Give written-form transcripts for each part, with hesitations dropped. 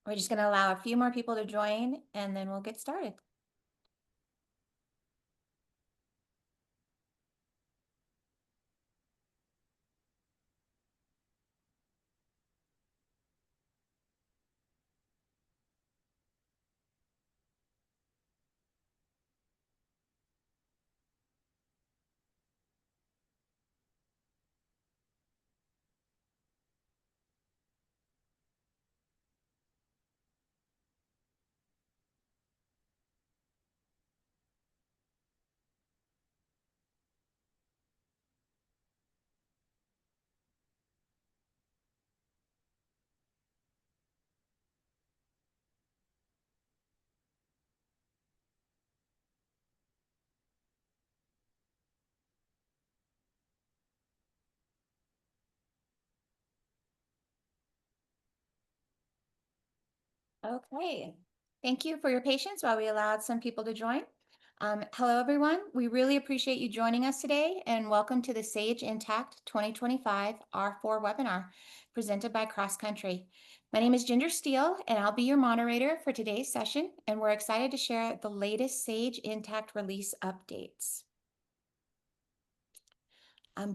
We're just going to allow a few more people to join and then we'll get started. Okay. Thank you for your patience while we allowed some people to join. Hello, everyone. We really appreciate you joining us today and welcome to the Sage Intacct 2025 R4 webinar presented by Cross Country. My name is Ginger Steele and I'll be your moderator for today's session, and we're excited to share the latest Sage Intacct release updates.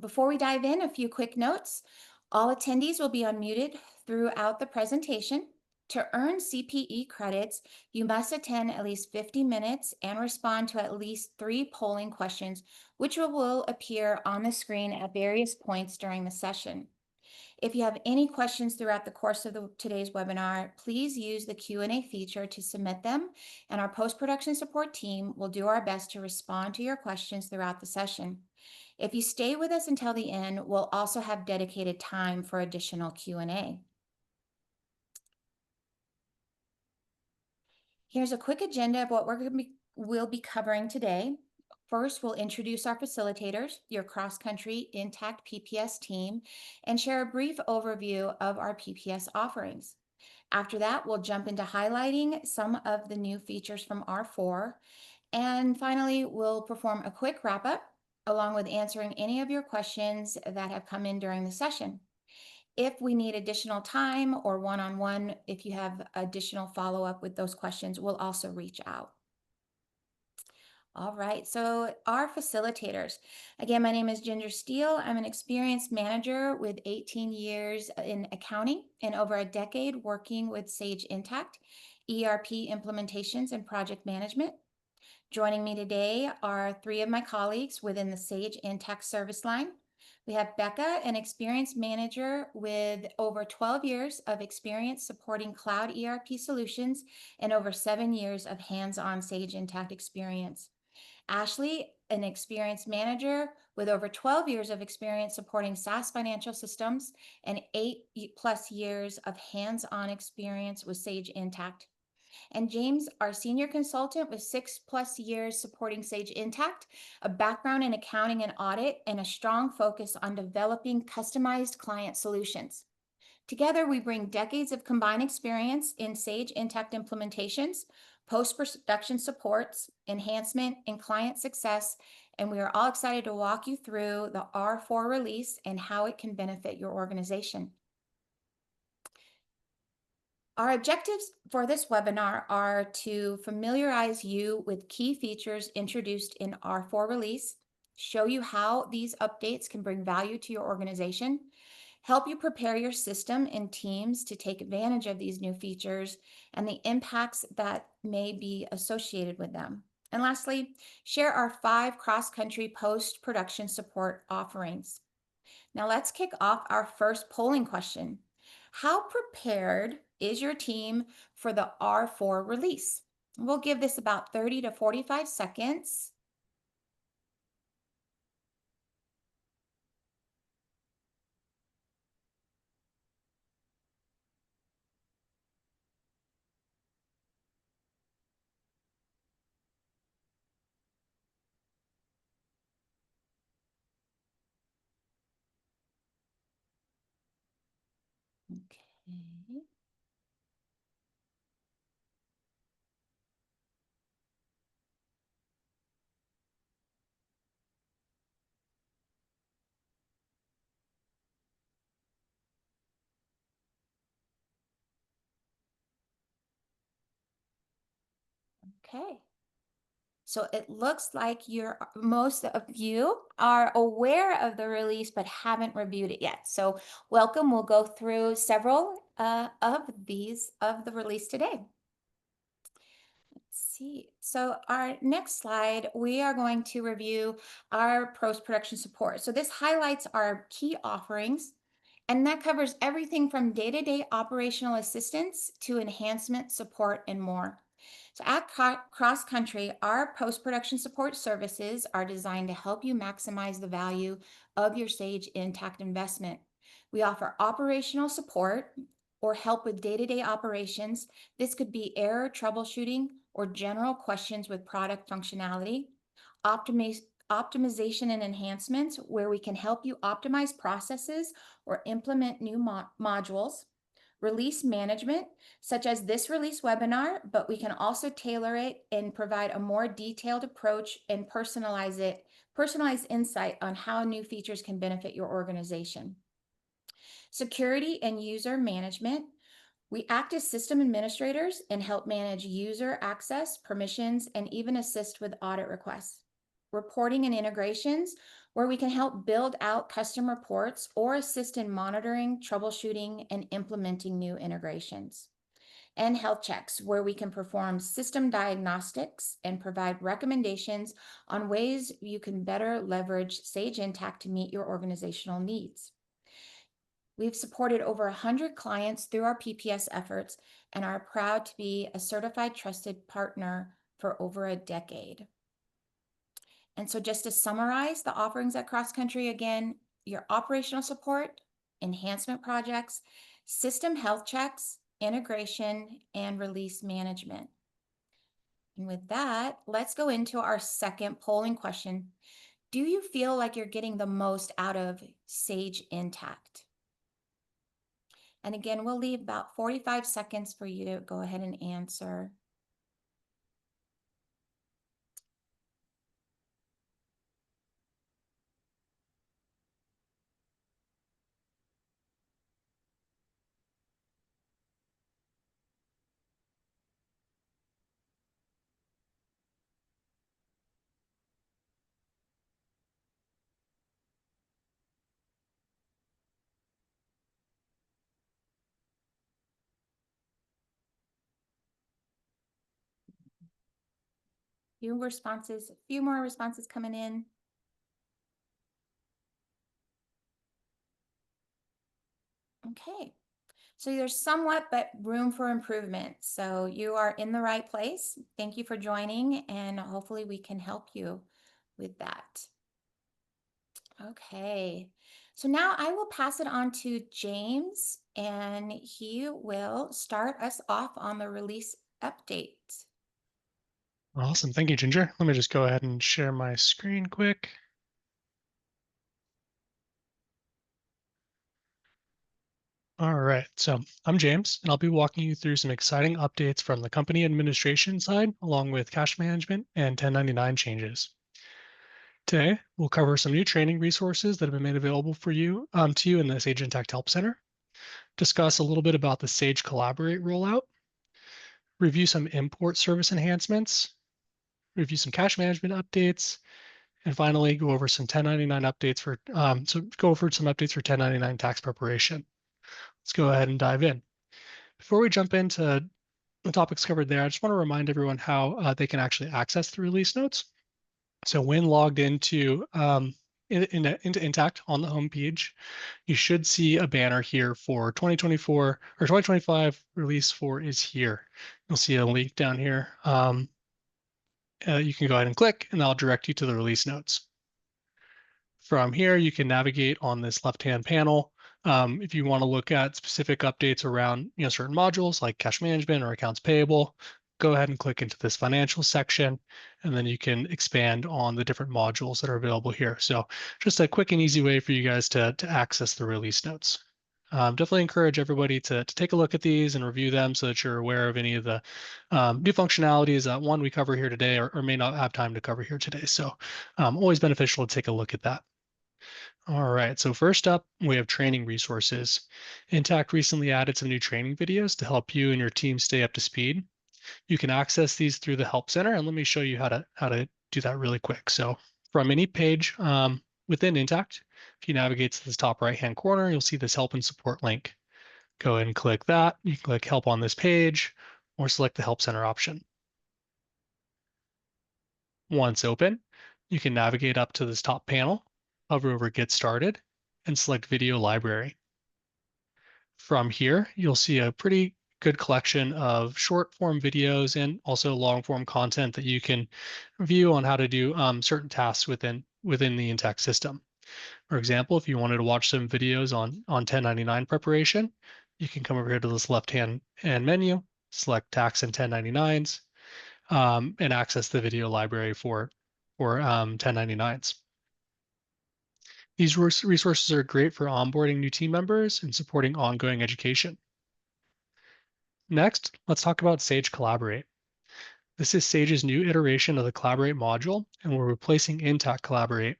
Before we dive in, a few quick notes. All attendees will be unmuted throughout the presentation. To earn CPE credits, you must attend at least 50 minutes and respond to at least 3 polling questions, which will appear on the screen at various points during the session. If you have any questions throughout the course of today's webinar, please use the Q&A feature to submit them, and our post-production support team will do our best to respond to your questions throughout the session. If you stay with us until the end, we'll also have dedicated time for additional Q&A. Here's a quick agenda of what we'll be covering today. First, we'll introduce our facilitators, your cross-country Intacct PPS team, and share a brief overview of our PPS offerings. After that, we'll jump into highlighting some of the new features from R4. And finally, we'll perform a quick wrap-up along with answering any of your questions that have come in during the session. If we need additional time or one-on-one, if you have additional follow-up with those questions, we'll also reach out. All right, so our facilitators. Again, my name is Ginger Steele. I'm an experienced manager with 18 years in accounting and over a decade working with Sage Intacct, ERP implementations and project management. Joining me today are 3 of my colleagues within the Sage Intacct service line. We have Becca, an experienced manager with over 12 years of experience supporting cloud ERP solutions and over 7 years of hands-on Sage Intacct experience. Ashley, an experienced manager with over 12 years of experience supporting SaaS financial systems and 8+ years of hands-on experience with Sage Intacct. And James, our senior consultant with 6+ years supporting Sage Intacct, a background in accounting and audit, and a strong focus on developing customized client solutions. Together, we bring decades of combined experience in Sage Intacct implementations, post-production supports, enhancement, and client success, and we are all excited to walk you through the R4 release and how it can benefit your organization. Our objectives for this webinar are to familiarize you with key features introduced in R4 release, show you how these updates can bring value to your organization, help you prepare your system and teams to take advantage of these new features and the impacts that may be associated with them. And lastly, share our 5 cross-country post-production support offerings. Now let's kick off our first polling question. How prepared is your team for the R4 release? We'll give this about 30 to 45 seconds. Okay. Okay. So it looks like most of you are aware of the release but haven't reviewed it yet. So welcome. We'll go through several of the release today. Let's see. So our next slide, we are going to review our post-production support. So this highlights our key offerings, and that covers everything from day-to-day operational assistance to enhancement support and more. So at Cross Country, our post-production support services are designed to help you maximize the value of your Sage Intacct investment. We offer operational support or help with day-to-day operations. This could be error troubleshooting or general questions with product functionality, optimization and enhancements, where we can help you optimize processes or implement new modules, release management, such as this release webinar, but we can also tailor it and provide a more detailed approach and personalized insight on how new features can benefit your organization. Security and user management. We act as system administrators and help manage user access, permissions, and even assist with audit requests. Reporting and integrations, where we can help build out custom reports or assist in monitoring, troubleshooting, and implementing new integrations. And health checks, where we can perform system diagnostics and provide recommendations on ways you can better leverage Sage Intacct to meet your organizational needs. We've supported over 100 clients through our PPS efforts and are proud to be a certified trusted partner for over a decade. And so just to summarize the offerings at Cross Country again, your operational support, enhancement projects, system health checks, integration, and release management. And with that, let's go into our second polling question. Do you feel like you're getting the most out of Sage Intacct? And again, we'll leave about 45 seconds for you to go ahead and answer. Few more responses coming in. Okay. So there's somewhat, but room for improvement. So you are in the right place. Thank you for joining, and hopefully we can help you with that. Okay. So now I will pass it on to James, and he will start us off on the release update. Awesome. Thank you, Ginger. Let me just go ahead and share my screen quick. All right, so I'm James, and I'll be walking you through some exciting updates from the company administration side, along with cash management and 1099 changes. Today, we'll cover some new training resources that have been made available for you to you in the Sage Intacct Help Center, discuss a little bit about the Sage Collaborate rollout, review some import service enhancements, review some cash management updates, and finally go over some 1099 updates for go over some updates for 1099 tax preparation. Let's go ahead and dive in. Before we jump into the topics covered there, I just want to remind everyone how they can actually access the release notes. So when logged into Intacct on the home page, you should see a banner here for 2024 or 2025 release 4 is here. You'll see a link down here. You can go ahead and click, and that'll direct you to the release notes. From here, you can navigate on this left-hand panel. If you want to look at specific updates around certain modules like cash management or accounts payable, go ahead and click into this financial section, and then you can expand on the different modules that are available here. So just a quick and easy way for you guys to access the release notes. Definitely encourage everybody to take a look at these and review them so that you're aware of any of the new functionalities that one we cover here today or may not have time to cover here today. So always beneficial to take a look at that. All right, so first up, we have training resources. Intacct recently added some new training videos to help you and your team stay up to speed. You can access these through the Help Center, and let me show you how to do that really quick. So from any page within Intacct, if you navigate to this top right-hand corner, you'll see this Help and Support link. Go ahead and click that. You can click Help on this page, or select the Help Center option. Once open, you can navigate up to this top panel, hover over Get Started, and select Video Library. From here, you'll see a pretty good collection of short form videos and also long form content that you can view on how to do certain tasks within the Intacct system. For example, if you wanted to watch some videos on 1099 preparation, you can come over here to this left-hand menu, select Tax and 1099s, and access the video library for 1099s. These resources are great for onboarding new team members and supporting ongoing education. Next, let's talk about Sage Collaborate. This is Sage's new iteration of the Collaborate module, and we're replacing Intacct Collaborate.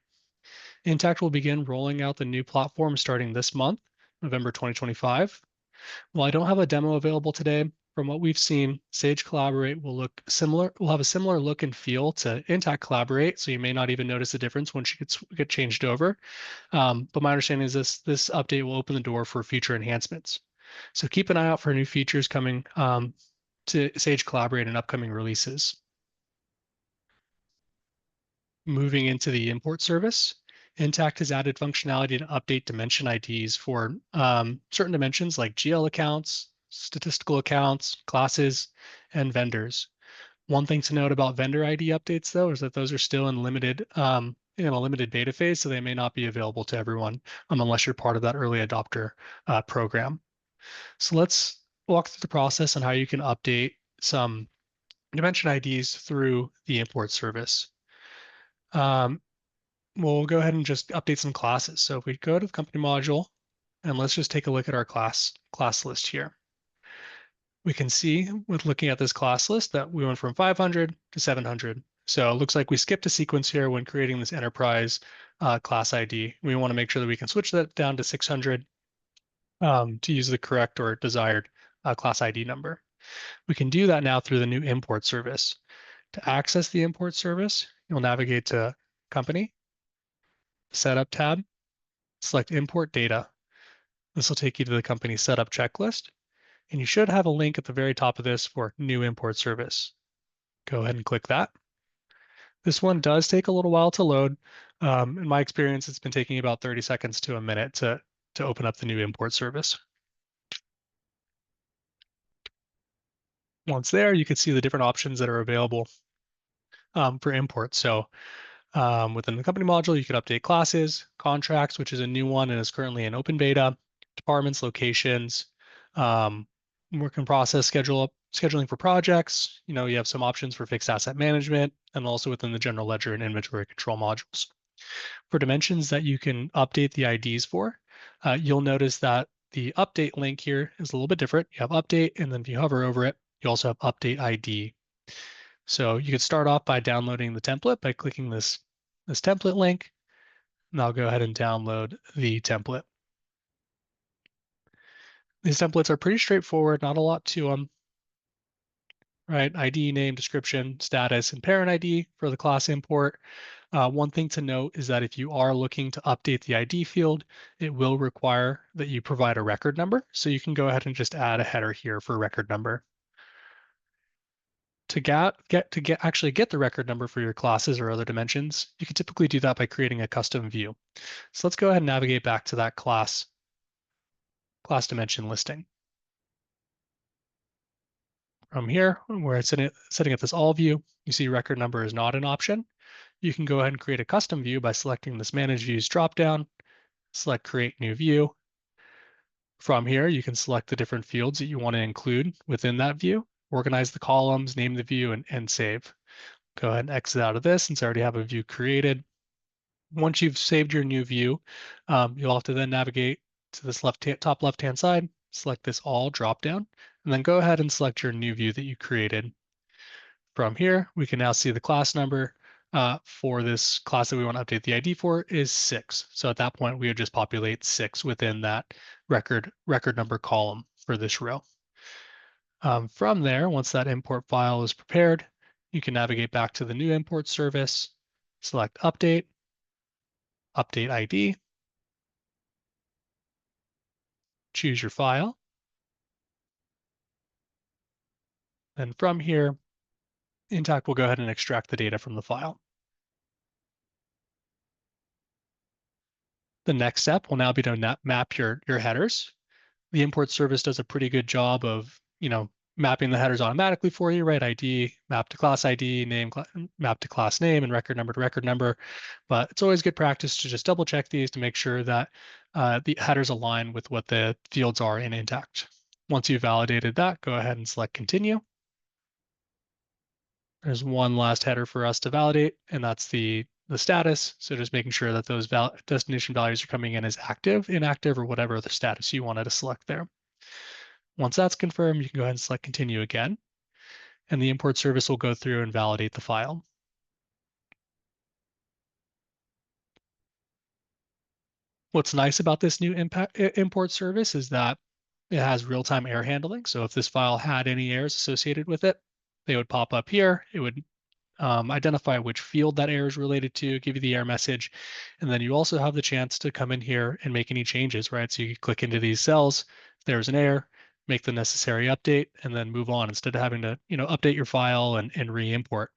Intacct will begin rolling out the new platform starting this month, November 2025. While I don't have a demo available today, from what we've seen, Sage Collaborate will have a similar look and feel to Intacct Collaborate, so you may not even notice the difference once you get changed over. But my understanding is this update will open the door for future enhancements. So keep an eye out for new features coming to Sage Collaborate in upcoming releases. Moving into the import service, Intacct has added functionality to update dimension IDs for certain dimensions like GL accounts, statistical accounts, classes, and vendors. One thing to note about vendor ID updates, though, is that those are still in a limited beta phase, so they may not be available to everyone unless you're part of that early adopter program. So let's walk through the process on how you can update some dimension IDs through the import service. We'll go ahead and just update some classes. So if we go to the company module, and let's just take a look at our class list here. We can see with looking at this class list that we went from 500 to 700. So it looks like we skipped a sequence here when creating this enterprise class ID. We want to make sure that we can switch that down to 600 to use the correct or desired class ID number. We can do that now through the new import service. To access the import service, you'll navigate to Company, Setup tab, select Import Data. This will take you to the company setup checklist, and you should have a link at the very top of this for New Import Service. Go ahead and click that. This one does take a little while to load. In my experience, it's been taking about 30 seconds to a minute to open up the new import service. Once there, you can see the different options that are available for import. So within the company module, you can update classes, contracts, which is a new one and is currently in open beta, departments, locations, work in process scheduling for projects. You have some options for fixed asset management and also within the general ledger and inventory control modules. For dimensions that you can update the IDs for, you'll notice that the update link here is a little bit different. You have update, and then if you hover over it, you also have update ID. So you could start off by downloading the template by clicking this template link, and I'll go ahead and download the template. These templates are pretty straightforward, not a lot to them, right? ID, name, description, status, and parent ID for the class import. One thing to note is that if you are looking to update the ID field, it will require that you provide a record number. So you can go ahead and just add a header here for record number. To actually get the record number for your classes or other dimensions, you can typically do that by creating a custom view. So let's go ahead and navigate back to that class dimension listing. From here, where it's setting up this all view, you see record number is not an option. You can go ahead and create a custom view by selecting this Manage Views dropdown, select Create New View. From here, you can select the different fields that you want to include within that view, organize the columns, name the view, and save. Go ahead and exit out of this since I already have a view created. Once you've saved your new view, you'll have to then navigate to this top left-hand side, select this All dropdown, and then go ahead and select your new view that you created. From here, we can now see the class number for this class that we want to update the ID for is 6. So at that point, we would just populate 6 within that record number column for this row. From there, once that import file is prepared, you can navigate back to the new import service, select Update, Update ID, choose your file. Then from here, Intacct will go ahead and extract the data from the file. The next step will now be to map your headers. The import service does a pretty good job of, mapping the headers automatically for you, right? ID, map to class ID, name, map to class name, and record number to record number. But it's always good practice to just double check these to make sure that the headers align with what the fields are in Intacct. Once you've validated that, go ahead and select Continue. There's one last header for us to validate, and that's the status. So just making sure that those destination values are coming in as active, inactive, or whatever the status you wanted to select there. Once that's confirmed, you can go ahead and select Continue again, and the import service will go through and validate the file. What's nice about this new import service is that it has real-time error handling. So if this file had any errors associated with it, they would pop up here. It would identify which field that error is related to, give you the error message, and then you also have the chance to come in here and make any changes, right? So you click into these cells, if there's an error, make the necessary update, and then move on instead of having to, update your file and re-import.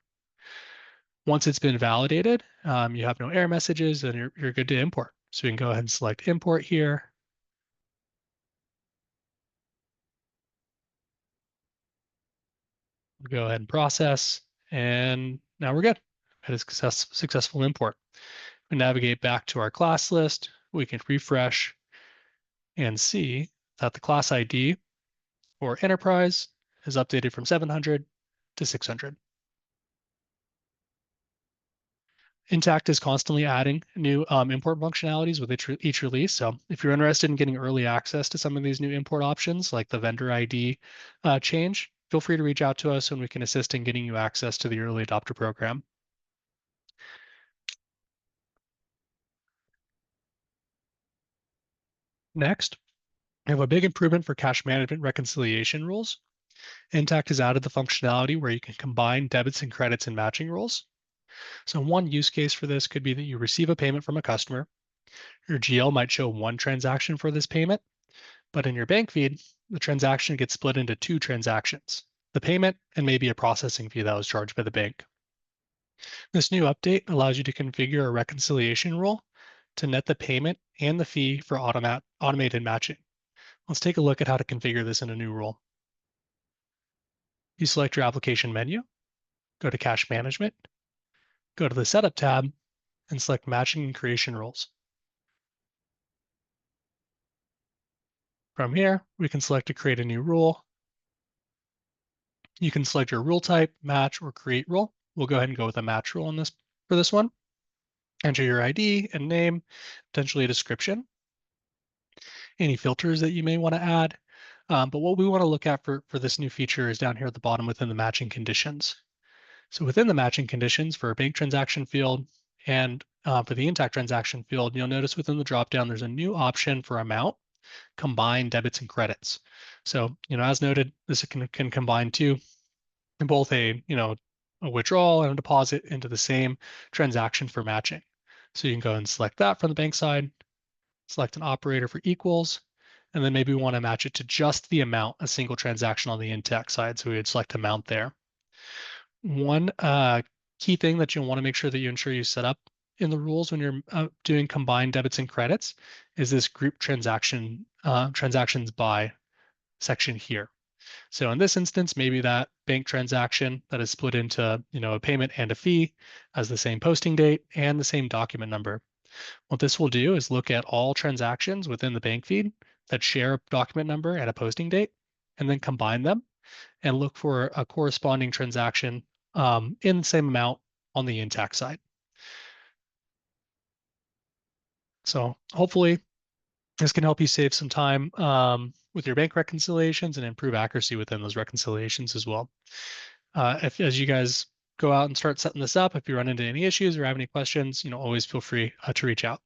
Once it's been validated, you have no error messages, and you're good to import. So you can go ahead and select Import here. Go ahead and process, and now we're good. Had a successful import. We navigate back to our class list. We can refresh and see that the class ID for enterprise is updated from 700 to 600. Intacct is constantly adding new import functionalities with each release. So if you're interested in getting early access to some of these new import options, like the vendor ID change, feel free to reach out to us and we can assist in getting you access to the early adopter program. Next, we have a big improvement for cash management reconciliation rules. Intacct has added the functionality where you can combine debits and credits in matching rules. So one use case for this could be that you receive a payment from a customer. Your GL might show one transaction for this payment, but in your bank feed, the transaction gets split into two transactions, the payment and maybe a processing fee that was charged by the bank. This new update allows you to configure a reconciliation rule to net the payment and the fee for automated matching. Let's take a look at how to configure this in a new rule. You select your application menu, go to Cash Management, go to the Setup tab, and select Matching and Creation Rules. From here, we can select to create a new rule. You can select your rule type, match, or create rule. We'll go ahead and go with a match rule for this one. Enter your ID and name, potentially a description, any filters that you may want to add. But what we want to look at for this new feature is down here at the bottom within the matching conditions. So within the matching conditions for a bank transaction field and for the Intacct transaction field, you'll notice within the dropdown, there's a new option for amount, combine debits and credits. So, as noted, this can combine two in both a withdrawal and a deposit into the same transaction for matching. So you can go and select that from the bank side, select an operator for equals, and then maybe we want to match it to just the amount, a single transaction on the Intacct side. So we would select amount there. One key thing that you'll want to make sure that you ensure you set up in the rules when you're doing combined debits and credits is this group transactions by section here. So in this instance, maybe that bank transaction that is split into a payment and a fee has the same posting date and the same document number. What this will do is look at all transactions within the bank feed that share a document number and a posting date, and then combine them and look for a corresponding transaction in the same amount on the Intacct side. So hopefully this can help you save some time with your bank reconciliations and improve accuracy within those reconciliations as well. As you guys go out and start setting this up, if you run into any issues or have any questions, always feel free to reach out.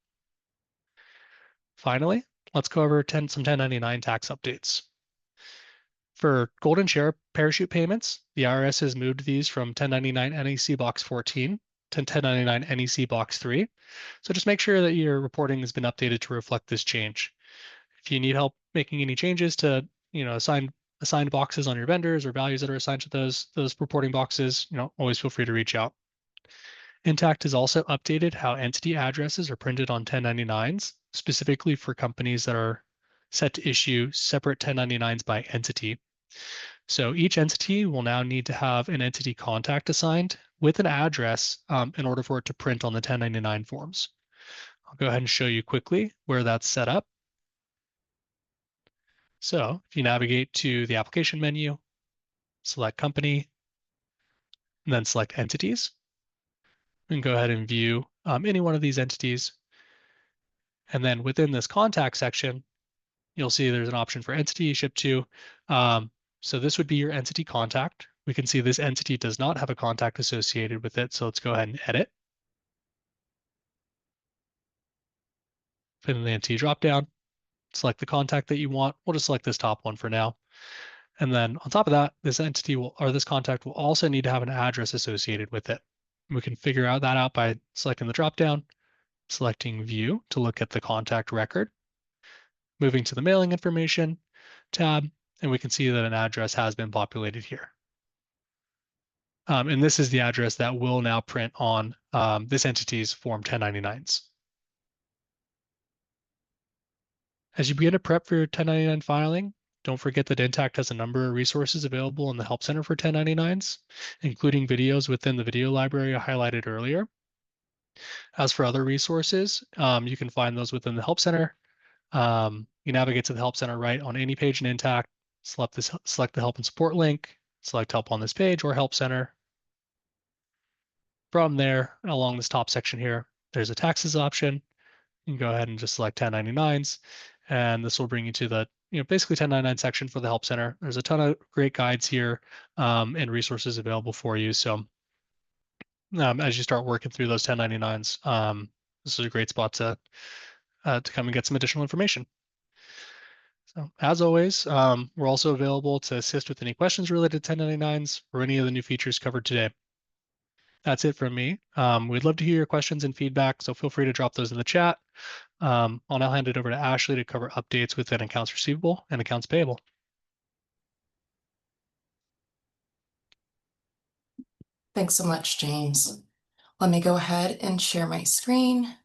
Finally, let's go over some 1099 tax updates. For golden share parachute payments, the IRS has moved these from 1099 NEC Box 14 to 1099 NEC Box 3. So just make sure that your reporting has been updated to reflect this change. If you need help making any changes to, assigned boxes on your vendors or values that are assigned to those reporting boxes, always feel free to reach out. Intacct has also updated how entity addresses are printed on 1099s, specifically for companies that are set to issue separate 1099s by entity. So each entity will now need to have an entity contact assigned with an address in order for it to print on the 1099 forms. I'll go ahead and show you quickly where that's set up. So if you navigate to the application menu, select company, and then select entities, and go ahead and view any one of these entities. And then within this contact section, you'll see there's an option for entity ship to. So this would be your entity contact. We can see this entity does not have a contact associated with it. So let's go ahead and edit. Within the entity dropdown, select the contact that you want. We'll just select this top one for now. And then on top of that, this entity will, or this contact will also need to have an address associated with it. We can figure out that out by selecting the dropdown, selecting view to look at the contact record, moving to the mailing information tab, and we can see that an address has been populated here. And this is the address that will now print on this entity's Form 1099s. As you begin to prep for your 1099 filing, don't forget that Intacct has a number of resources available in the Help Center for 1099s, including videos within the video library I highlighted earlier. As for other resources, you can find those within the Help Center. You navigate to the Help Center right on any page in Intacct, select the Help and Support link, select Help on this page or Help Center. From there, along this top section here, there's a taxes option. You can go ahead and just select 1099s, and this will bring you to the basically 1099 section for the Help Center. There's a ton of great guides here and resources available for you. So as you start working through those 1099s, this is a great spot to come and get some additional information. So as always, we're also available to assist with any questions related to 1099s or any of the new features covered today. That's it from me. We'd love to hear your questions and feedback, so feel free to drop those in the chat. I'll now hand it over to Ashley to cover updates within accounts receivable and accounts payable. Thanks so much, James. Let me go ahead and share my screen.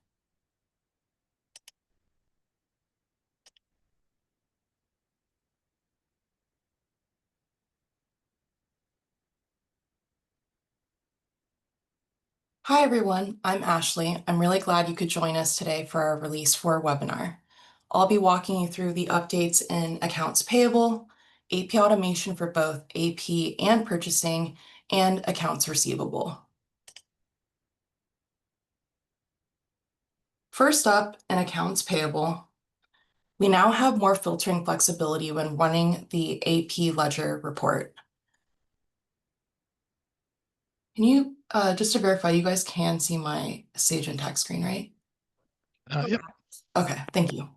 Hi, everyone. I'm Ashley. I'm really glad you could join us today for our Release 4 webinar. I'll be walking you through the updates in accounts payable, AP automation for both AP and purchasing, and accounts receivable. First up, in accounts payable, we now have more filtering flexibility when running the AP ledger report. Can you, just to verify, you guys can see my Sage Intacct screen, right? Yep. Okay, thank you.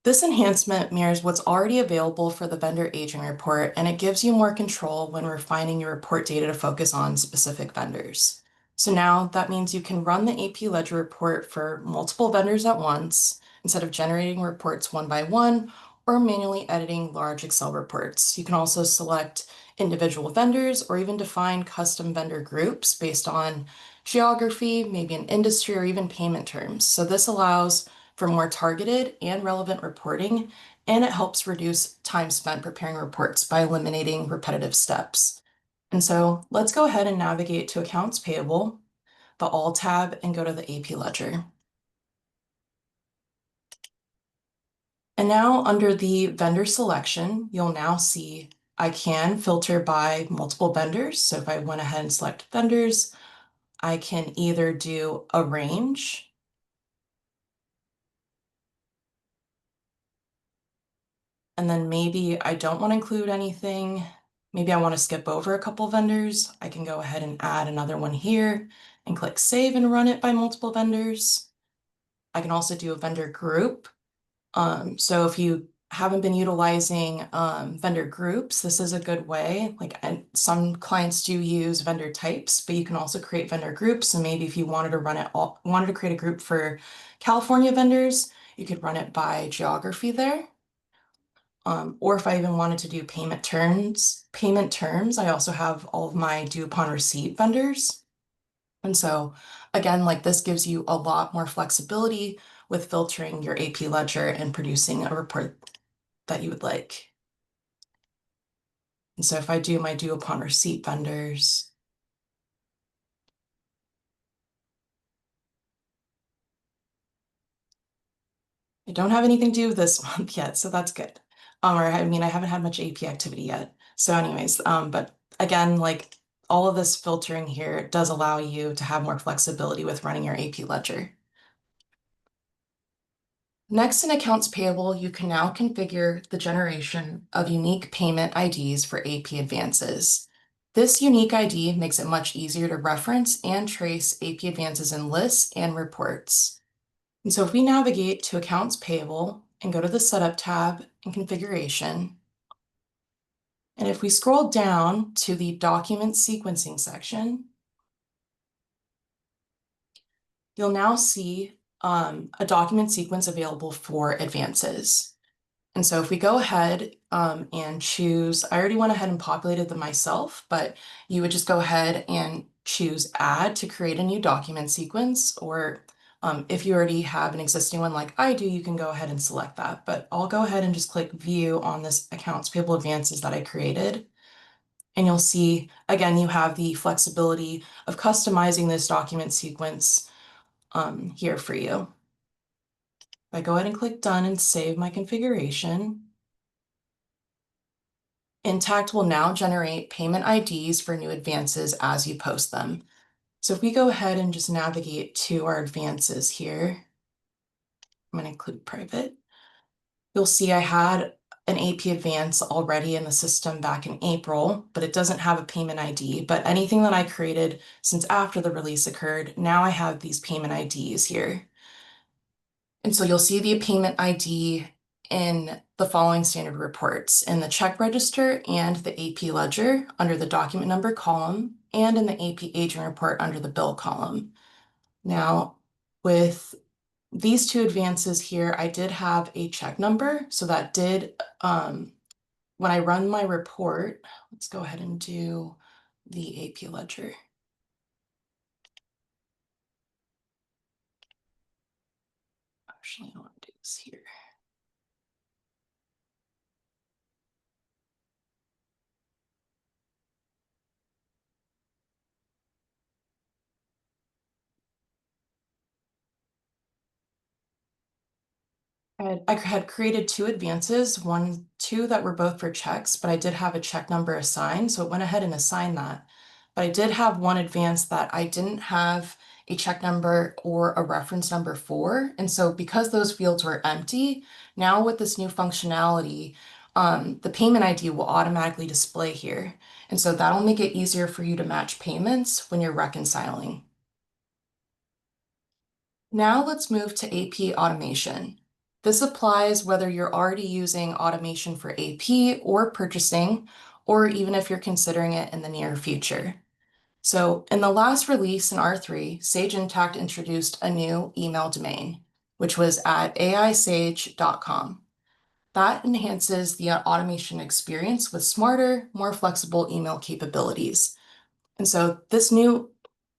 This enhancement mirrors what's already available for the vendor aging report, and it gives you more control when refining your report data to focus on specific vendors. So now that means you can run the AP ledger report for multiple vendors at once instead of generating reports one by one or manually editing large Excel reports. You can also select individual vendors or even define custom vendor groups based on geography, maybe an industry, or even payment terms. So this allows for more targeted and relevant reporting, and it helps reduce time spent preparing reports by eliminating repetitive steps. And so let's go ahead and navigate to accounts payable, the All tab, and go to the AP ledger. And now under the vendor selection, you'll now see I can filter by multiple vendors. So if I went ahead and select vendors, I can either do arrange, and then maybe I don't want to include anything. Maybe I want to skip over a couple vendors. I can go ahead and add another one here and click save and run it by multiple vendors. I can also do a vendor group. So if you haven't been utilizing vendor groups, this is a good way. And some clients do use vendor types, but you can also create vendor groups. And maybe if you wanted to create a group for California vendors, you could run it by geography there. Or if I even wanted to do payment terms, I also have all of my due upon receipt vendors. And so again, like this gives you a lot more flexibility with filtering your AP ledger and producing a report that you would like. And so if I do my due upon receipt vendors, I don't have anything to do with this month yet, so that's good. Or I mean, I haven't had much AP activity yet. So anyways, but again, like all of this filtering here does allow you to have more flexibility with running your AP ledger. Next, in accounts payable, you can now configure the generation of unique payment IDs for AP advances. This unique ID makes it much easier to reference and trace AP advances in lists and reports. And so if we navigate to accounts payable and go to the setup tab and configuration, and if we scroll down to the document sequencing section, you'll now see a document sequence available for advances. And so if we go ahead and choose, I already went ahead and populated them myself, but you would just go ahead and choose add to create a new document sequence, or if you already have an existing one like I do, you can go ahead and select that. But I'll go ahead and just click view on this accounts payable advances that I created. And you'll see, again, you have the flexibility of customizing this document sequence here for you. If I go ahead and click done and save my configuration, Intacct will now generate payment IDs for new advances as you post them. So if we go ahead and just navigate to our advances here, I'm going to include private. You'll see I had an AP advance already in the system back in April, but it doesn't have a payment ID. But anything that I created since after the release occurred, now I have these payment IDs here. And so you'll see the payment ID in the following standard reports: in the check register and the AP ledger under the document number column, and in the AP aging report under the bill column. Now, with these two advances here, I did have a check number, so that did, when I run my report, let's go ahead and do the AP ledger. Actually, I want to do this here. I had created two advances, two that were both for checks, but I did have a check number assigned, so it went ahead and assigned that. But I did have one advance that I didn't have a check number or a reference number for. And so because those fields were empty, now with this new functionality, the payment ID will automatically display here. And so that'll make it easier for you to match payments when you're reconciling. Now let's move to AP automation. This applies whether you're already using automation for AP or purchasing, or even if you're considering it in the near future. So in the last release in R3, Sage Intacct introduced a new email domain, which was at aisage.com. That enhances the automation experience with smarter, more flexible email capabilities. And so this new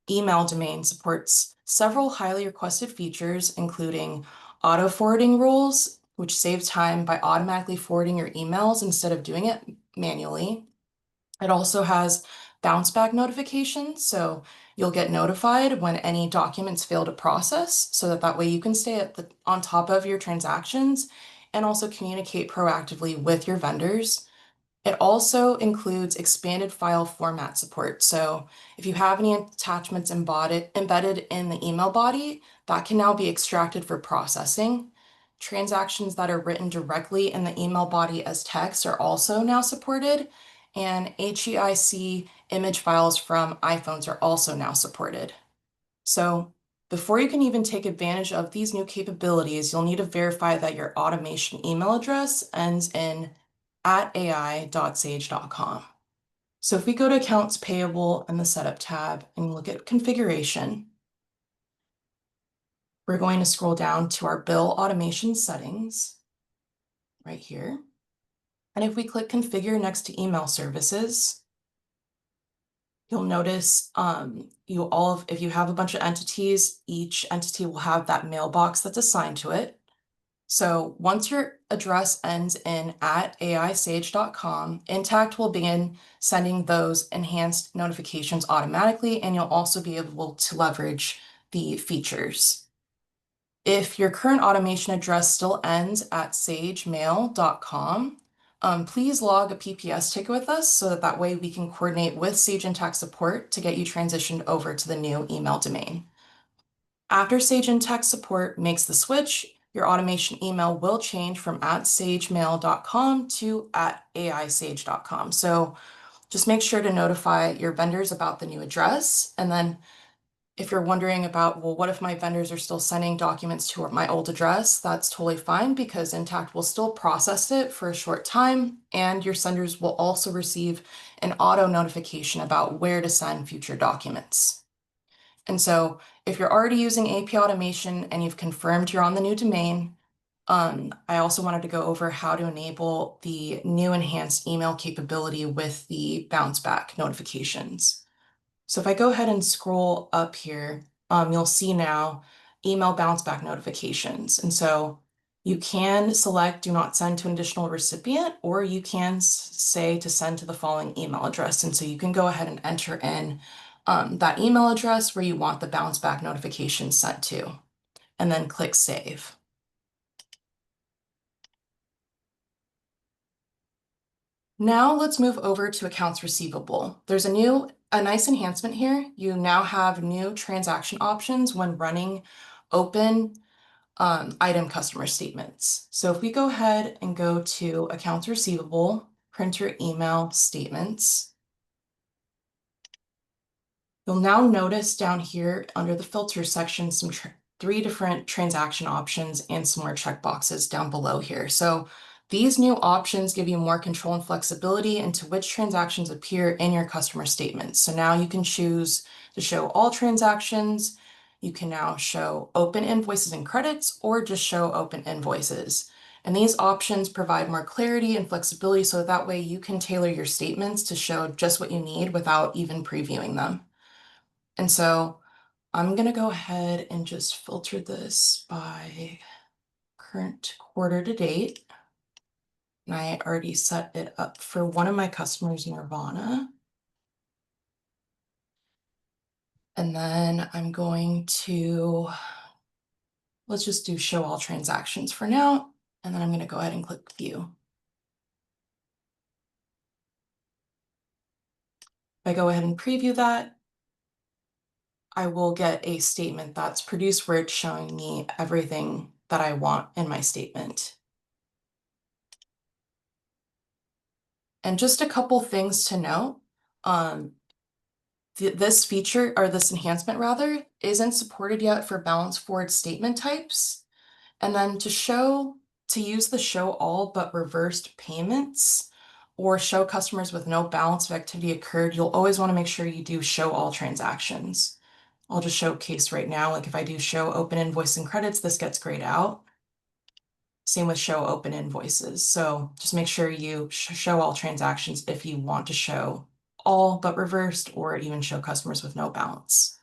email domain supports several highly requested features, including auto forwarding rules, which save time by automatically forwarding your emails instead of doing it manually. It also has bounce back notifications, so you'll get notified when any documents fail to process, so that way you can stay on top of your transactions and also communicate proactively with your vendors. It also includes expanded file format support. So if you have any attachments embedded in the email body, that can now be extracted for processing. Transactions that are written directly in the email body as text are also now supported, and HEIC image files from iPhones are also now supported. So Before you can even take advantage of these new capabilities, you'll need to verify that your automation email address ends in @ai.sage.com. So if we go to accounts payable in the setup tab and look at configuration, we're going to scroll down to our bill automation settings right here. And if we click configure next to email services, you'll notice if you have a bunch of entities, each entity will have that mailbox that's assigned to it. So once your address ends in @aisage.com, Intacct will begin sending those enhanced notifications automatically, and you'll also be able to leverage the features. If your current automation address still ends at sagemail.com, please log a PPS ticket with us so that way we can coordinate with Sage Intacct support to get you transitioned over to the new email domain. After Sage Intacct support makes the switch, your automation email will change from @sagemail.com to @aisage.com. So just make sure to notify your vendors about the new address. And then if you're wondering about, well, what if my vendors are still sending documents to my old address? That's totally fine because Intacct will still process it for a short time, and your senders will also receive an auto notification about where to send future documents. And so if you're already using AP automation and you've confirmed you're on the new domain, I also wanted to go over how to enable the new enhanced email capability with the bounce back notifications. So if I go ahead and scroll up here, you'll see now email bounce back notifications. And so you can select do not send to an additional recipient, or you can say to send to the following email address. And so you can go ahead and enter in that email address where you want the bounce back notification sent to, and then click save. Now let's move over to accounts receivable. There's a nice enhancement here. You now have new transaction options when running open item customer statements. So if we go ahead and go to accounts receivable, printer email statements, you'll now notice down here under the filter section some 3 different transaction options and some more checkboxes down below here. So these new options give you more control and flexibility into which transactions appear in your customer statements. So now you can choose to show all transactions. You can now show open invoices and credits, or just show open invoices. And these options provide more clarity and flexibility so that way you can tailor your statements to show just what you need without even previewing them. And so I'm going to go ahead and just filter this by current quarter to date. And I already set it up for one of my customers, Nirvana. And then I'm going to, let's just do show all transactions for now. And then I'm going to go ahead and click view. If I go ahead and preview that, I will get a statement that's produced where it's showing me everything that I want in my statement. And just a couple things to note. This feature, or this enhancement rather, isn't supported yet for balance forward statement types. And then to use the show all but reversed payments or show customers with no balance of activity occurred, you'll always want to make sure you do show all transactions. I'll just showcase right now, like if I do show open invoice and credits, this gets grayed out. Same with show open invoices. So just make sure you show all transactions if you want to show all but reversed, or even show customers with no balance.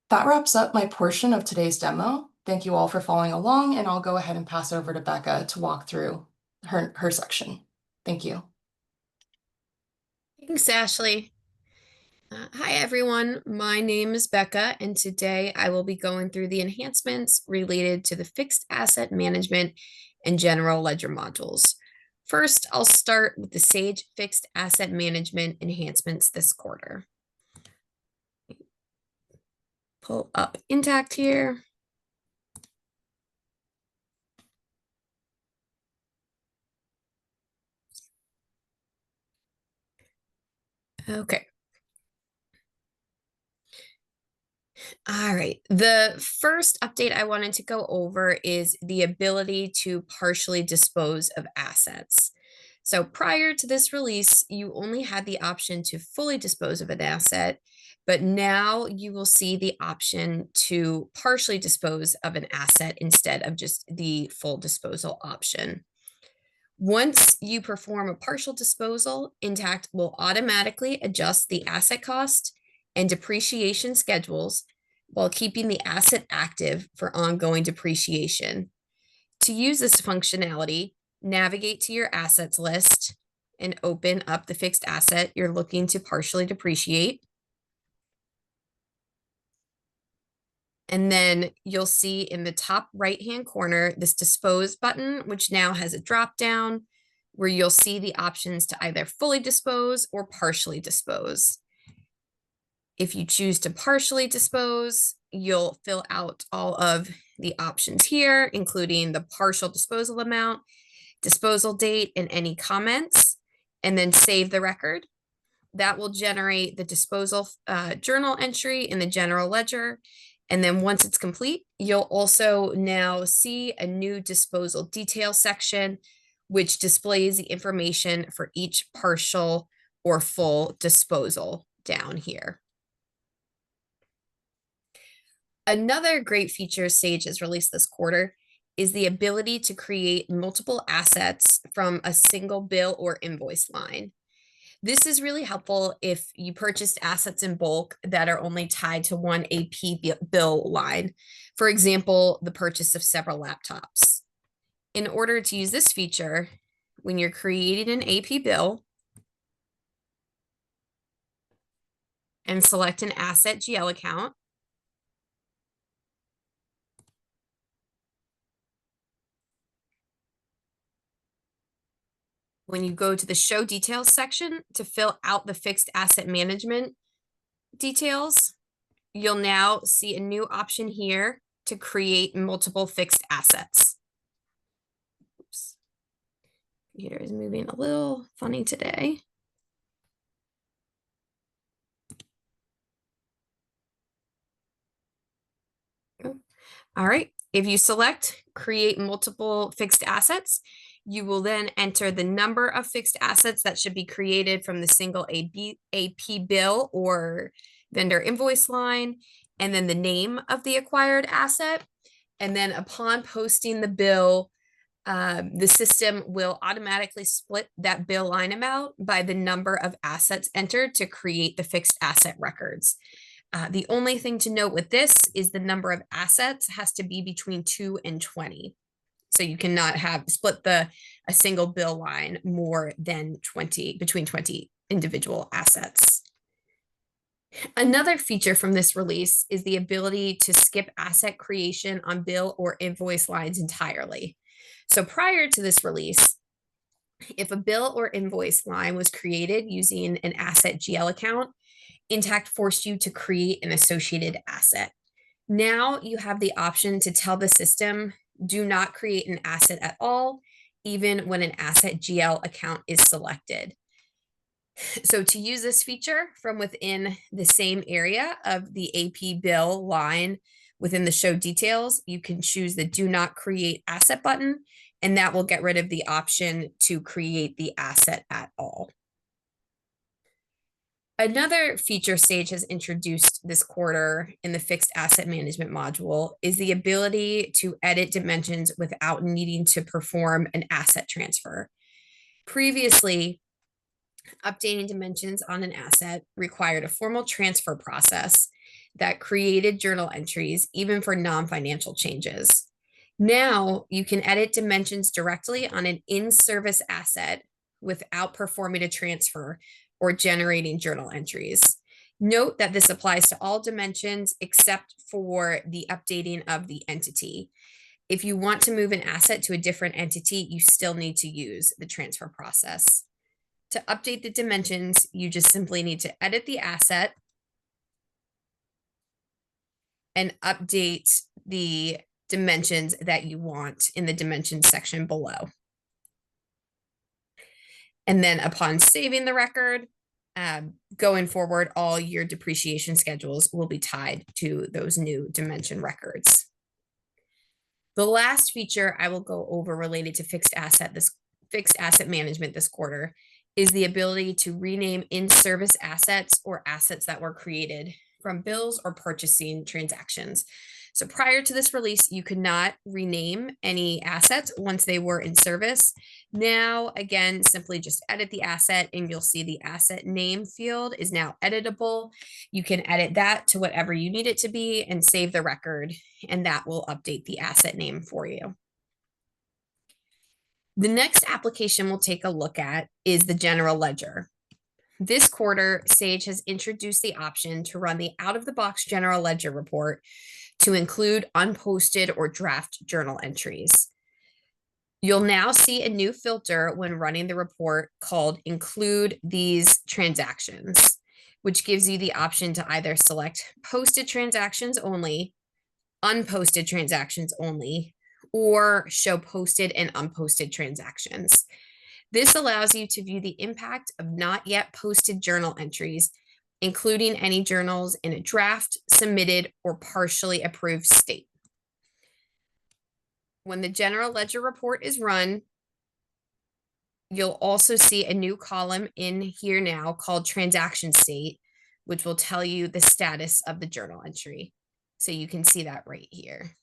That wraps up my portion of today's demo. Thank you all for following along, and I'll go ahead and pass over to Becca to walk through her section. Thank you. Thanks, Ashley. Hi, everyone. My name is Becca, and today I will be going through the enhancements related to the fixed asset management and general ledger modules. First, I'll start with the Sage fixed asset management enhancements this quarter. Pull up Intacct here. Okay. All right. The first update I wanted to go over is the ability to partially dispose of assets. So prior to this release, you only had the option to fully dispose of an asset, but now you will see the option to partially dispose of an asset instead of just the full disposal option. Once you perform a partial disposal, Intacct will automatically adjust the asset cost and depreciation schedules while keeping the asset active for ongoing depreciation. To use this functionality, navigate to your assets list and open up the fixed asset you're looking to partially depreciate. And then you'll see in the top right-hand corner, this dispose button, which now has a drop down where you'll see the options to either fully dispose or partially dispose. If you choose to partially dispose, you'll fill out all of the options here, including the partial disposal amount, disposal date, and any comments, and then save the record. That will generate the disposal journal entry in the general ledger. And then once it's complete, you'll also now see a new disposal detail section, which displays the information for each partial or full disposal down here. Another great feature Sage has released this quarter is the ability to create multiple assets from a single bill or invoice line. This is really helpful if you purchased assets in bulk that are only tied to one AP bill line. For example, the purchase of several laptops. In order to use this feature, when you're creating an AP bill and select an asset GL account, when you go to the show details section to fill out the fixed asset management details, you'll now see a new option here to create multiple fixed assets. Oops. Computer is moving a little funny today. All right, if you select create multiple fixed assets, you will then enter the number of fixed assets that should be created from the single AP bill or vendor invoice line, and then the name of the acquired asset. And then upon posting the bill, the system will automatically split that bill line amount by the number of assets entered to create the fixed asset records. The only thing to note with this is the number of assets has to be between 2 and 20. So you cannot have split a single bill line more than 20, between 20 individual assets. Another feature from this release is the ability to skip asset creation on bill or invoice lines entirely. So prior to this release, if a bill or invoice line was created using an asset GL account, Intacct forced you to create an associated asset. Now you have the option to tell the system, do not create an asset at all, even when an asset GL account is selected. So to use this feature from within the same area of the AP bill line within the show details, you can choose the do not create asset button, and that will get rid of the option to create the asset at all. Another feature Sage has introduced this quarter in the fixed asset management module is the ability to edit dimensions without needing to perform an asset transfer. Previously, updating dimensions on an asset required a formal transfer process that created journal entries, even for non-financial changes. Now you can edit dimensions directly on an in-service asset without performing a transfer or generating journal entries. Note that this applies to all dimensions except for the updating of the entity. If you want to move an asset to a different entity, you still need to use the transfer process. To update the dimensions, you just simply need to edit the asset and update the dimensions that you want in the dimensions section below. And then upon saving the record, Going forward, all your depreciation schedules will be tied to those new dimension records. The last feature I will go over related to fixed asset management this quarter is the ability to rename in-service assets or assets that were created from bills or purchasing transactions. So prior to this release, you could not rename any assets once they were in service. Now, again, simply just edit the asset and you'll see the asset name field is now editable. You can edit that to whatever you need it to be and save the record, and that will update the asset name for you. The next application we'll take a look at is the general ledger. This quarter, Sage has introduced the option to run the out-of-the-box general ledger report to include unposted or draft journal entries. You'll now see a new filter when running the report called Include These Transactions, which gives you the option to either select posted transactions only, unposted transactions only, or show posted and unposted transactions. This allows you to view the impact of not yet posted journal entries, including any journals in a draft, submitted, or partially approved state. When the general ledger report is run, you'll also see a new column in here now called transaction state, which will tell you the status of the journal entry. So you can see that right here.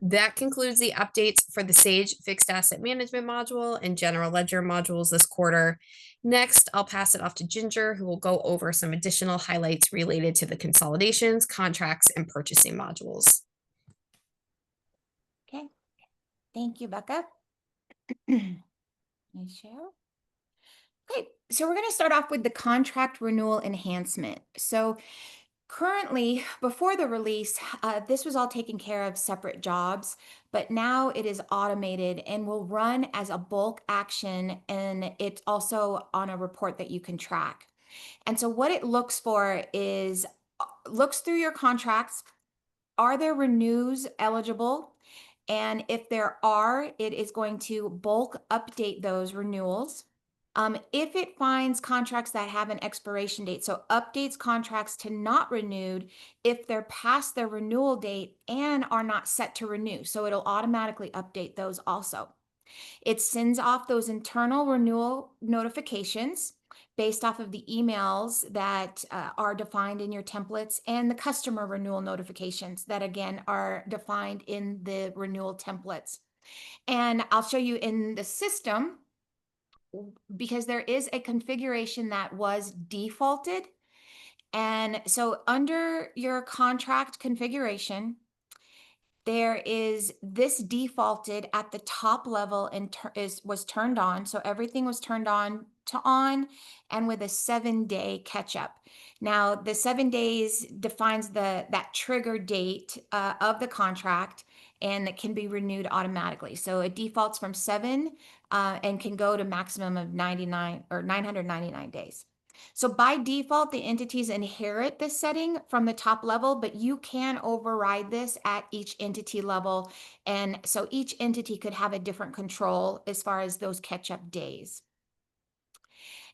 That concludes the updates for the Sage Fixed Asset Management module and General Ledger modules this quarter. Next, I'll pass it off to Ginger, who will go over some additional highlights related to the consolidations, contracts, and purchasing modules. Okay, thank you, Becca. Let me share. Okay, so we're going to start off with the contract renewal enhancement. So currently, before the release, this was all taken care of separate jobs, but now it is automated and will run as a bulk action, and it's also on a report that you can track. And so what it looks for is, looks through your contracts. Are there renews eligible? And if there are, it is going to bulk update those renewals. If it finds contracts that have an expiration date, so updates contracts to not renewed if they're past their renewal date and are not set to renew. So it'll automatically update those also. It sends off those internal renewal notifications based off of the emails that are defined in your templates, and the customer renewal notifications that again are defined in the renewal templates. And I'll show you in the system, because there is a configuration that was defaulted. And so under your contract configuration, there is this defaulted at the top level and was turned on. So everything was turned on to on, and with a 7-day catch up. Now the 7 days defines that trigger date of the contract, and it can be renewed automatically. So it defaults from 7 and can go to maximum of 99 or 999 days. So by default, the entities inherit this setting from the top level, but you can override this at each entity level. And so each entity could have a different control as far as those catch-up days.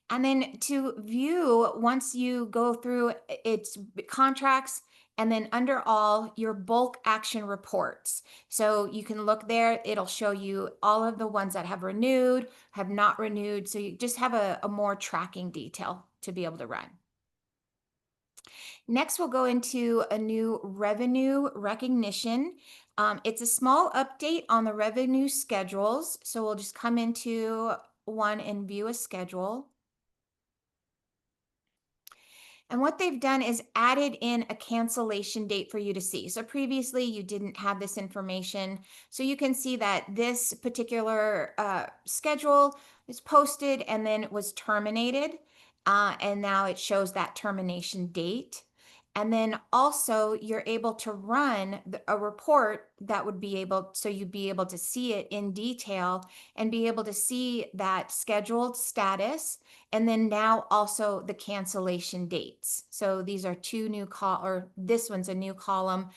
And then to view, once you go through its contracts, and then under all your bulk action reports. So you can look there, it'll show you all of the ones that have renewed, have not renewed. So you just have a more tracking detail to be able to run. Next, we'll go into a new revenue recognition. It's a small update on the revenue schedules. So we'll just come into one and view a schedule. And what they've done is added in a cancellation date for you to see. So previously you didn't have this information. So you can see that this particular schedule is posted and then it was terminated. And now it shows that termination date. And then also you're able to run a report that would be able, so you'd be able to see it in detail and be able to see that scheduled status. And then now also the cancellation dates. So these are two new or this one's a new column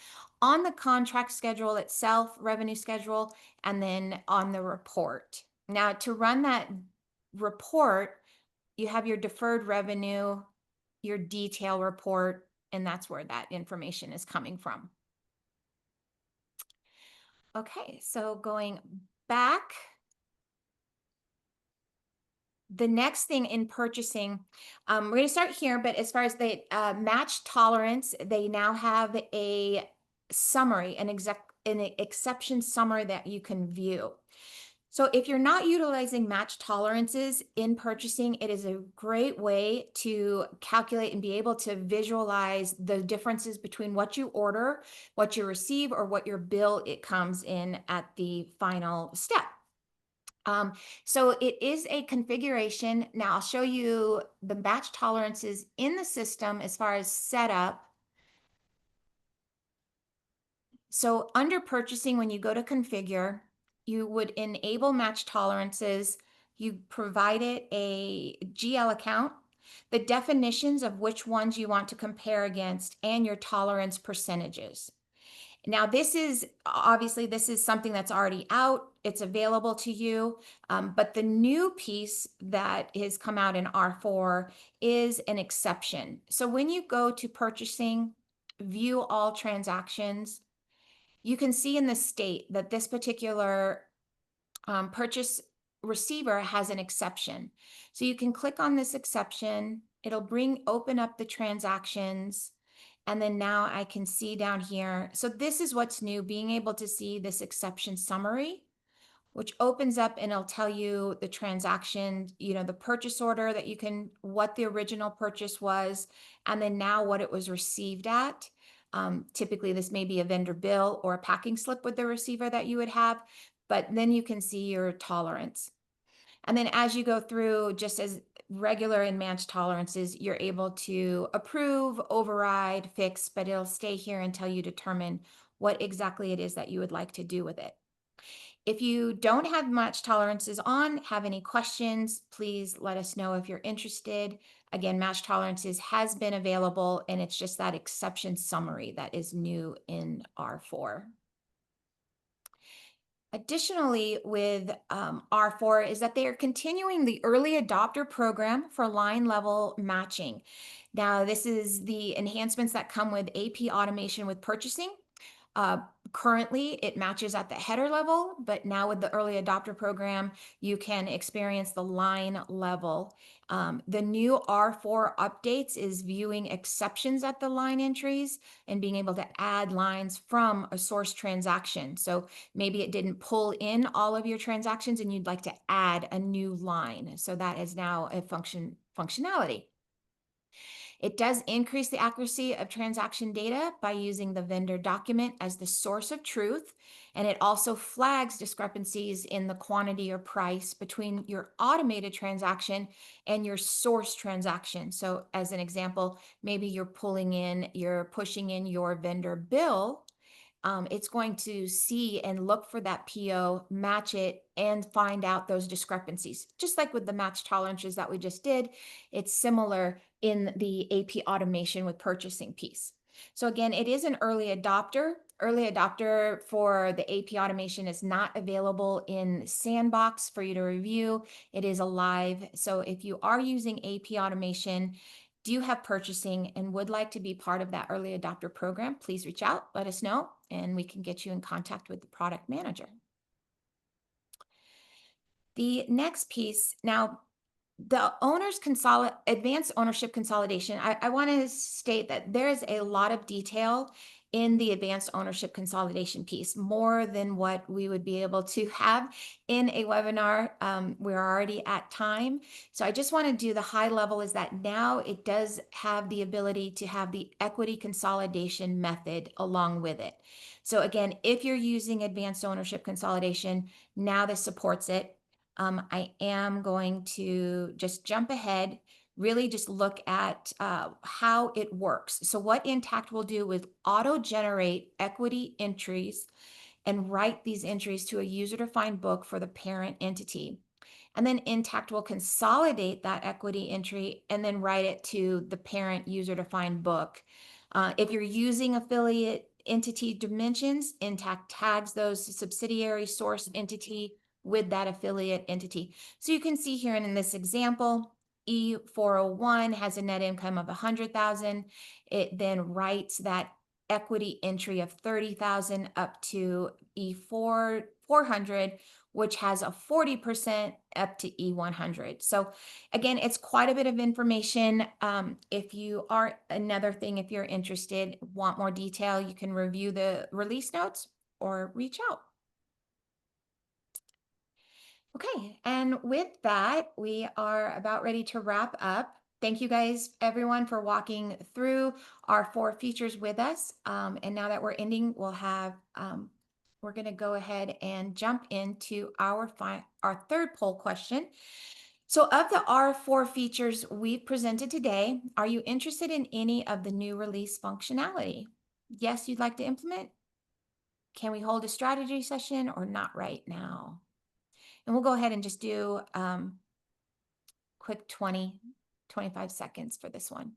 on the contract schedule itself, revenue schedule, and then on the report. Now to run that report, you have your deferred revenue, your detail report, and that's where that information is coming from. Okay, so going back, the next thing in purchasing, we're going to start here, but as far as the match tolerance, they now have a summary, an exception summary that you can view. So if you're not utilizing match tolerances in purchasing, it is a great way to calculate and be able to visualize the differences between what you order, what you receive, or what your bill it comes in at the final step. So it is a configuration. Now I'll show you the match tolerances in the system as far as setup. So under purchasing, when you go to configure, you would enable match tolerances. You provided a GL account, the definitions of which ones you want to compare against, and your tolerance percentages. Now, this is obviously something that's already out. It's available to you. But the new piece that has come out in R4 is an exception. So when you go to purchasing, view all transactions, you can see in the state that this particular purchase receiver has an exception. So you can click on this exception. It'll open up the transactions. And then now I can see down here. So this is what's new, being able to see this exception summary, which opens up and it'll tell you the transaction, the purchase order what the original purchase was, and then now what it was received at. Typically, this may be a vendor bill or a packing slip with the receiver that you would have, but then you can see your tolerance. And then as you go through, just as regular in match tolerances, you're able to approve, override, fix, but it'll stay here until you determine what exactly it is that you would like to do with it. If you don't have match tolerances on, have any questions, please let us know if you're interested. Again, match tolerances has been available, and it's just that exception summary that is new in R4. Additionally, with R4 is that they are continuing the early adopter program for line level matching. Now, this is the enhancements that come with AP automation with purchasing. Currently, it matches at the header level, but now with the early adopter program, you can experience the line level. The new R4 updates is viewing exceptions at the line entries and being able to add lines from a source transaction. So maybe it didn't pull in all of your transactions and you'd like to add a new line. So that is now a functionality. It does increase the accuracy of transaction data by using the vendor document as the source of truth. And it also flags discrepancies in the quantity or price between your automated transaction and your source transaction. So as an example, maybe you're pushing in your vendor bill. It's going to see and look for that PO, match it, and find out those discrepancies. Just like with the match tolerances that we just did, it's similar in the AP automation with purchasing piece. So again, it is an early adopter. Early adopter for the AP automation is not available in Sandbox for you to review. It is alive. So if you are using AP automation, do you have purchasing and would like to be part of that early adopter program, please reach out, let us know, and we can get you in contact with the product manager. The next piece, now the advanced ownership consolidation, I want to state that there is a lot of detail in the advanced ownership consolidation piece, more than what we would be able to have in a webinar. We're already at time. So I just want to do the high level is that now it does have the ability to have the equity consolidation method along with it. So again, if you're using advanced ownership consolidation, now this supports it. I am going to just jump ahead, really just look at how it works. So what Intacct will do is auto-generate equity entries and write these entries to a user-defined book for the parent entity. And then Intacct will consolidate that equity entry and then write it to the parent user-defined book. If you're using affiliate entity dimensions, Intacct tags those subsidiary source entity with that affiliate entity. So you can see here in this example, E401 has a net income of 100,000. It then writes that equity entry of 30,000 up to E400, which has a 40% up to E100. So again, it's quite a bit of information. If you are, another thing, if you're interested, want more detail, you can review the release notes or reach out. Okay, and with that, we are about ready to wrap up. Thank you guys, everyone, for walking through our 4 features with us. And now that we're ending, we're going to go ahead and jump into our 3rd poll question. So of the R4 features we've presented today, are you interested in any of the new release functionality? Yes, you'd like to implement? Can we hold a strategy session or not right now? And we'll go ahead and just do quick 25 seconds for this one.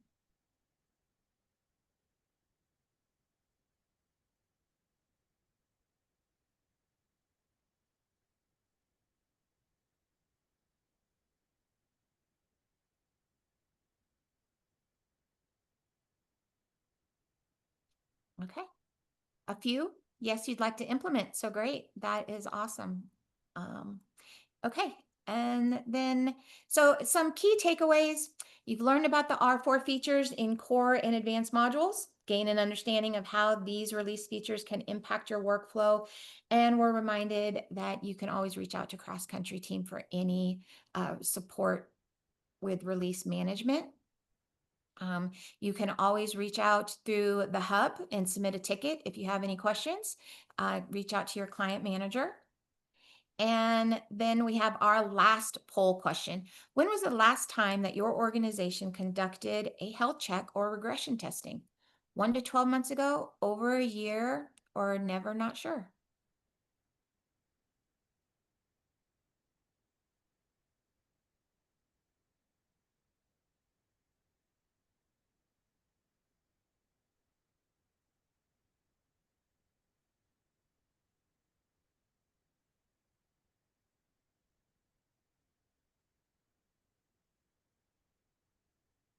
Okay. A few. Yes, you'd like to implement. So great. That is awesome. Okay. And then, so some key takeaways. You've learned about the R4 features in core and advanced modules, gain an understanding of how these release features can impact your workflow. And we're reminded that you can always reach out to Cross Country team for any support with release management. You can always reach out through the hub and submit a ticket if you have any questions. Reach out to your client manager. And then we have our last poll question. When was the last time that your organization conducted a health check or regression testing? 1 to 12 months ago, over a year, or never, not sure?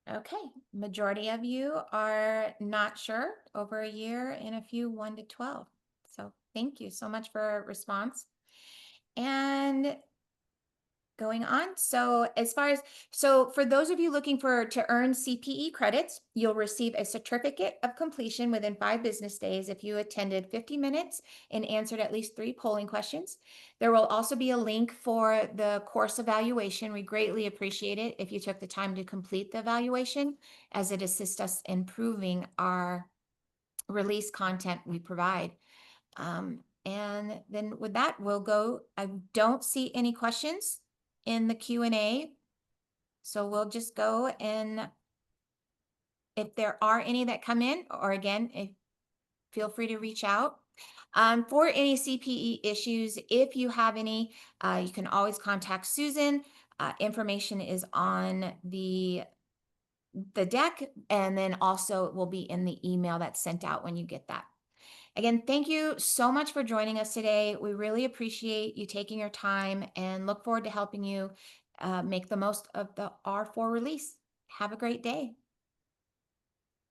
Okay, majority of you are not sure, over a year, and a few 1 to 12. So thank you so much for a response. And going on. So for those of you looking to earn CPE credits, you'll receive a certificate of completion within 5 business days if you attended 50 minutes and answered at least 3 polling questions. There will also be a link for the course evaluation. We greatly appreciate it if you took the time to complete the evaluation, as it assists us in improving our release content we provide. And then with that, we'll go. I don't see any questions in the Q&A. So we'll just go, and if there are any that come in, or again, feel free to reach out. For any CPE issues, if you have any, you can always contact Susan. Information is on the deck, and then also it will be in the email that's sent out when you get that. Again, thank you so much for joining us today. We really appreciate you taking your time and look forward to helping you make the most of the R4 release. Have a great day.